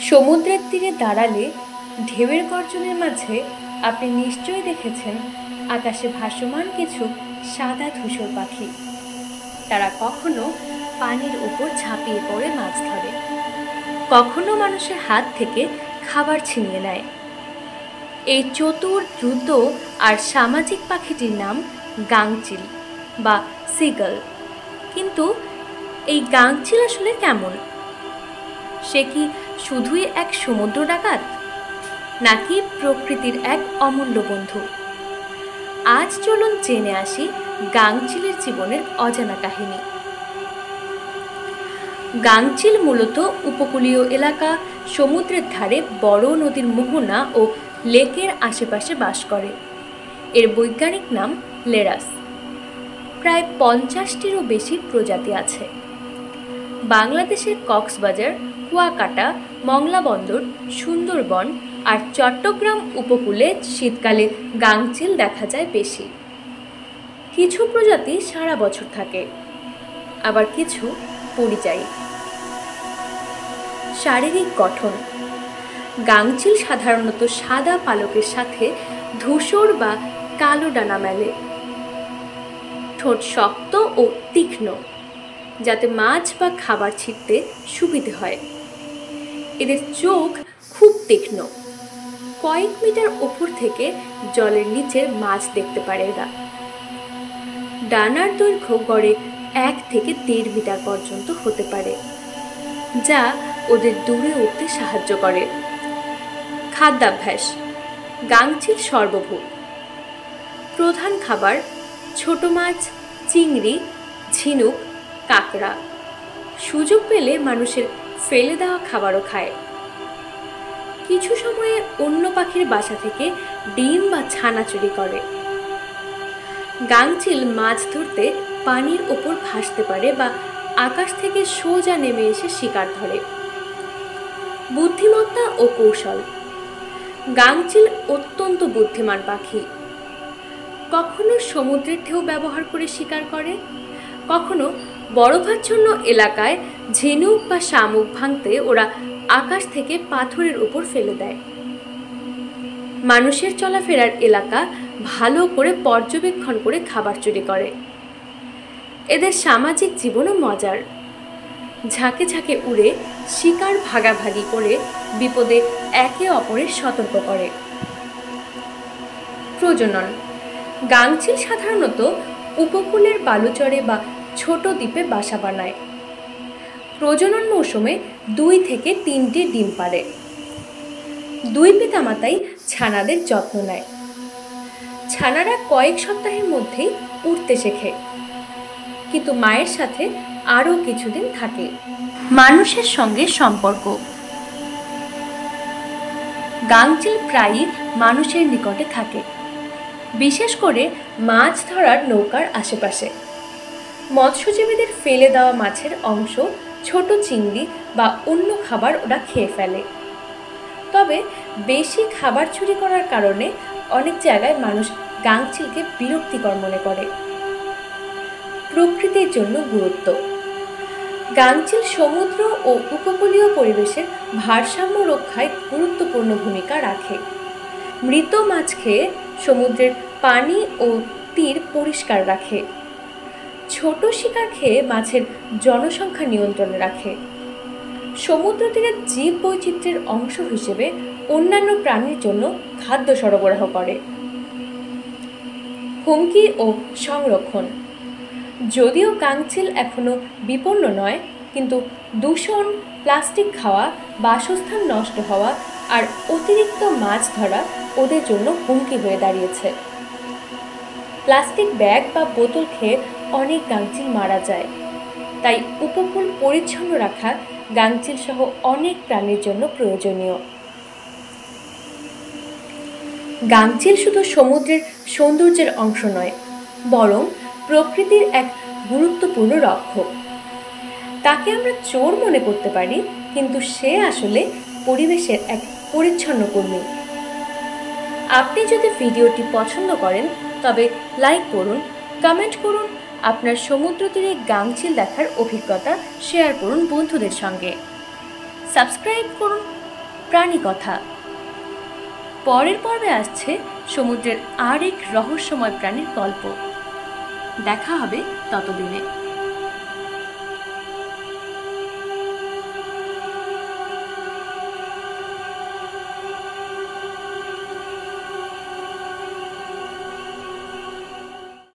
সমুদ্রের তীরে দাঁড়ালে ঢেউয়ের গর্জনের মাঝে আপনি নিশ্চয়ই দেখেছেন আকাশে ভাসমান কিছু সাদা ধূসর পাখি। তারা কখনো পানির উপর ঝাঁপিয়ে পড়ে মাছ ধরে, কখনো মানুষের হাত থেকে খাবার ছিনিয়ে নেয়। এই চতুর, দ্রুত আর সামাজিক পাখিটির নাম গাংচিল বা সিগল। কিন্তু এই গাংচিল আসলে কেমন? সে কি শুধুই এক সমুদ্র ডাকাত, নাকি প্রকৃতির এক অমূল্য বন্ধু? আজ চলুন জেনে আসি গাংচিলের জীবনের অজানা কাহিনী। গাংচিল মূলত উপকূলীয় এলাকা, সমুদ্রের ধারে বড় নদীর মোহনা ও লেকের আশেপাশে বাস করে। এর বৈজ্ঞানিক নাম লেরাস। প্রায় 50টিরও বেশি প্রজাতি আছে। বাংলাদেশের কক্সবাজার, কুয়াকাটা, মংলা বন্দর, সুন্দরবন আর চট্টগ্রাম উপকূলে শীতকালে গাংচিল দেখা যায় বেশি। কিছু প্রজাতি সারা বছর থাকে, আবার কিছু পরিযায়ী। শারীরিক গঠন: গাংচিল সাধারণত সাদা পালকের সাথে ধূসর বা কালো ডানা মেলে। ঠোঁট শক্ত ও তীক্ষ্ণ, যাতে মাছ বা খাবার ছিঁড়তে সুবিধে হয়। এদের চোখ খুব তীক্ষ্ণ, কয়েক মিটার উপর থেকে জলের নিচে মাছ দেখতে পারে এরা। ডানার দৈর্ঘ্য গড়ে 1 থেকে 1.5 মিটার পর্যন্ত হতে পারে, যা ওদের দূরে উঠতে সাহায্য করে। খাদ্যাভ্যাস: গাংচিল সর্বভূক। প্রধান খাবার ছোট মাছ, চিংড়ি, ঝিনুক, কাঁকড়া। সুযোগ পেলে মানুষের ফেলে দেওয়া খাবারও খায়। কিছু সময়ে অন্য পাখির বাসা থেকে ডিম বা ছানা চুরি করে। গাংচিল মাছ ধরতে পানির ওপর ভাসতে পারে বা আকাশ থেকে সোজা নেমে এসে শিকার ধরে। বুদ্ধিমত্তা ও কৌশল: গাংচিল অত্যন্ত বুদ্ধিমান পাখি। কখনো সমুদ্রের ঢেউ ব্যবহার করে শিকার করে, কখনো বরফাচ্ছন্ন এলাকায় ঝিনুক বা শামুক ভাঙতে ওরা আকাশ থেকে পাথরের উপর ফেলে দেয়। মানুষের চলাফেরার এলাকা ভালো করে পর্যবেক্ষণ করে খাবার চুরি করে। এদের সামাজিক জীবনও মজার। ঝাঁকে ঝাঁকে উড়ে শিকার ভাগাভাগি করে বিপদে একে অপরের সতর্ক করে। প্রজনন: গাংচিল সাধারণত উপকূলের বালুচরে বা ছোট দ্বীপে বাসা বানায়। প্রজনন মৌসুমে 2 থেকে 3টি ডিম পাড়ে। 2 পিতামাতাই ছানাদের যত্ন নেয়। ছানারা কয়েক সপ্তাহের মধ্যেই উড়তে শেখে, কিন্তু মায়ের সাথে আরও কিছুদিন থাকে। মানুষের সঙ্গে সম্পর্ক: গাংচিল প্রায়ই মানুষের নিকটে থাকে, বিশেষ করে মাছ ধরার নৌকার আশেপাশে। মৎস্যজীবীদের ফেলে দেওয়া মাছের অংশ, ছোট চিংড়ি বা অন্য খাবার ওরা খেয়ে ফেলে। তবে বেশি খাবার চুরি করার কারণে অনেক জায়গায় মানুষ গাংচিলকে বিরক্তিকর মনে করে। প্রকৃতির জন্য গুরুত্ব: গাংচিল সমুদ্র ও উপকূলীয় পরিবেশের ভারসাম্য রক্ষায় গুরুত্বপূর্ণ ভূমিকা রাখে। মৃত মাছ খেয়ে সমুদ্রের পানি ও তীর পরিষ্কার রাখে। ছোট শিকার খেয়ে মাছের জনসংখ্যা নিয়ন্ত্রণে রাখে। সমুদ্র তীরের জীব বৈচিত্র্যের অংশ হিসেবে অন্যান্য প্রাণীর জন্য খাদ্য সরবরাহ করে। হুমকি ও সংরক্ষণ: যদিও গাংচিল এখনো বিপন্ন নয়, কিন্তু দূষণ, প্লাস্টিক খাওয়া, বাসস্থান নষ্ট হওয়া আর অতিরিক্ত মাছ ধরা ওদের জন্য হুমকি হয়ে দাঁড়িয়েছে। প্লাস্টিক ব্যাগ বা বোতল খেয়ে অনেক গাংচিল মারা যায়। তাই উপকূল পরিচ্ছন্ন রাখা গাংচিল সহ অনেক প্রাণীর জন্য প্রয়োজনীয়। গাংচিল শুধু সমুদ্রের সৌন্দর্যের অংশ নয়, বরং প্রকৃতির এক গুরুত্বপূর্ণ রক্ষক। তাকে আমরা চোর মনে করতে পারি, কিন্তু সে আসলে পরিবেশের এক পরিচ্ছন্ন কর্মী। আপনি যদি ভিডিওটি পছন্দ করেন তবে লাইক করুন, কমেন্ট করুন, আপনার সমুদ্র তীরে গাংচিল দেখার অভিজ্ঞতা শেয়ার করুন বন্ধুদের সঙ্গে। সাবস্ক্রাইব করুন প্রাণী কথা। পরের পর্বে আসছে সমুদ্রের আরেক রহস্যময় প্রাণীর গল্প। দেখা হবে ততদিনে।